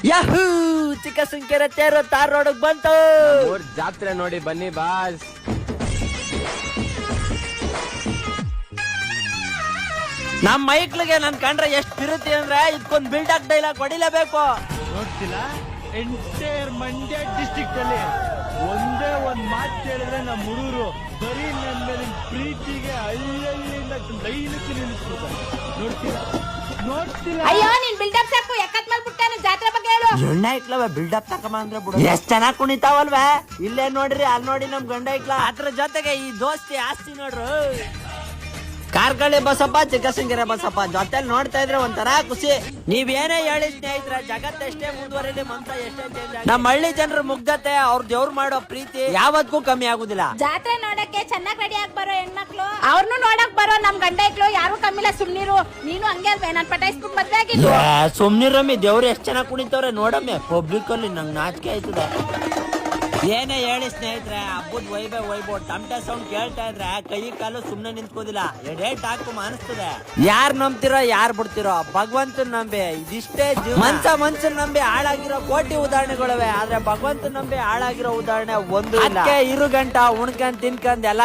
Yahoo ಚಿಕ್ಕಸುಂಕೆರೆ ತೇರು tar road ಬಂತು. ಜಾತ್ರೆ ನೋಡಿ ಬನ್ನಿ ಬಾಸ್. ನಮ್ ಮೈಕ್ಳಿಗೆ ನನ್ ಕಂಡ್ರೆ ಎಷ್ಟ್ ಇರುತ್ತೆ ಅಂದ್ರೆ ಇದಕ್ಕೊಂದ್ ಬಿಲ್ಡಪ್ ಡೈಲಾಗ್ ಹೊಡಿಲೇಬೇಕು. ನೋಡ್ತಿಲ್ಲ, ಎಂಟೈರ್ ಮಂಡ್ಯ ಡಿಸ್ಟ್ರಿಕ್ಟ್ ಅಲ್ಲಿ ಒಂದೇ ಒಂದ್ ಮಾತು ಕೇಳಿದ್ರೆ ನಮ್ಮ ಹುಡುಗರು ಬರೀ ನನ್ನ ಮೇಲೆ ಪ್ರೀತಿಗೆ ಹಳ್ಳಿಯಿಂದ ಡೈಲಕ್ಕೆ ನಿಲ್ಲಿಸ್ಬಿಡ್ತಾರೆ. ನೋಡ್ತಿಲ್ಲ ಅಯ್ಯೋ ನೀನ್ ಬಿಲ್ಡಪ್ ಸಾಕು, ಎಕ್ಕತ್ ಮೇಲೆ ಬಿಟ್ಟಾನು ಜಾತ್ರೆ ಬಗ್ಗೆ ಹೇಳು. ಎಣ್ಣ ಇಕ್ಲವ ಬಿಲ್ಡಪ್ ತಕಮ ಅಂದ್ರೆ ಬಿಡು. ಎಷ್ಟ್ ಚೆನ್ನಾಗ್ ಕುಣಿತಾವಲ್ವೇ. ಇಲ್ಲೇ ನೋಡ್ರಿ, ಅಲ್ಲಿ ನೋಡಿ ನಮ್ ಗಂಡ ಇಕ್ಲ. ಅದ್ರ ಜೊತೆಗೆ ಈ ದೋಸ್ತಿ ಆಸ್ತಿ ನೋಡ್ರು. ಕಾರ್ಕಳಿ ಬಸಪ್ಪ, ಚಿಕ್ಕಸುಂಕೆರೆ ಬಸಪ್ಪ ಜೊತೆಲಿ ನೋಡ್ತಾ ಇದ್ರೆ ಒಂಥರ ಖುಷಿ. ನೀವೇನೇ ಹೇಳಿ ಸ್ನೇಹಿತರ, ಜಗತ್ತೆಷ್ಟೇ ಮುಂದುವರಿಲಿ, ಮಂತ್ರ ಎಷ್ಟೇ ಚೇಂಜ್ ಆಗಿ, ನಮ್ಮ ಹಳ್ಳಿ ಜನರ ಮುಗ್ಧತೆ, ಅವ್ರ ದೇವ್ರು ಮಾಡೋ ಪ್ರೀತಿ ಯಾವತ್ತೂ ಕಮ್ಮಿ ಆಗುದಿಲ್ಲ. ಜಾತ್ರೆ ನೋಡಕ್ಕೆ ಚೆನ್ನಾಗ್ ರೆಡಿ ಆಗಿ ಬರೋ ಹೆಣ್ಮಕ್ಳು, ಅವ್ರನ್ನು ನೋಡಕ್ ಬರೋ ನಮ್ ಗಂಡ ಇಕ್ಳು ಯಾರು ಕಮ್ಮಿಲ್ಲ. ಸುಮ್ನಿರು, ನೀನು ಹಂಗೆ ಅಲ್ವೇ, ನಾನ್ ಪಟಾಯಿಸ್ಬಿಟ್ಟು ಮದ್ವೆ ಆಗಿದ್ದು. ಸುಮ್ನಿರಮ್ಮಿ, ದೇವ್ರು ಎಷ್ಟ್ ಚೆನ್ನಾಗ್ ಕುಣಿತವ್ರೆ ನೋಡಮ್ಮೆ. ಪಬ್ಲಿಕ್ ಅಲ್ಲಿ ನಂಗೆ ನಾಚಿಕೆ ಆಯ್ತದೆ. ಏನೇ ಹೇಳಿ ಸ್ನೇಹಿತರೆ, ಹಬ್ಬದ ವೈಭವ್ ಟಮಟೆ ಸೌಂಡ್ ಕೇಳ್ತಾ ಇದ್ರೆ ಕೈ ಕಾಲು ಸುಮ್ನೆ ನಿಂತ್ಕೋದಿಲ್ಲ, ಎಡೇಟ್ ಹಾಕು ಅನಿಸ್ತದೆ. ಯಾರ್ ನಂಬ್ತಿರೋ ಯಾರ್ ಬಿಡ್ತಿರೋ, ಭಗವಂತನ ನಂಬಿ ಇದಿಷ್ಟೇ ಜೀವನ. ಮನ್ಸನ್ ನಂಬಿ ಹಾಳಾಗಿರೋ ಕೋಟಿ ಉದಾಹರಣೆಗಳಿವೆ, ಆದ್ರೆ ಭಗವಂತನ ನಂಬಿ ಹಾಳಾಗಿರೋ ಉದಾಹರಣೆ ಒಂದು ಇಲ್ಲ. ಇರು ಗಂಟ ಉಣ್ಕಂಡ್ ತಿನ್ಕಂಡ್ ಎಲ್ಲ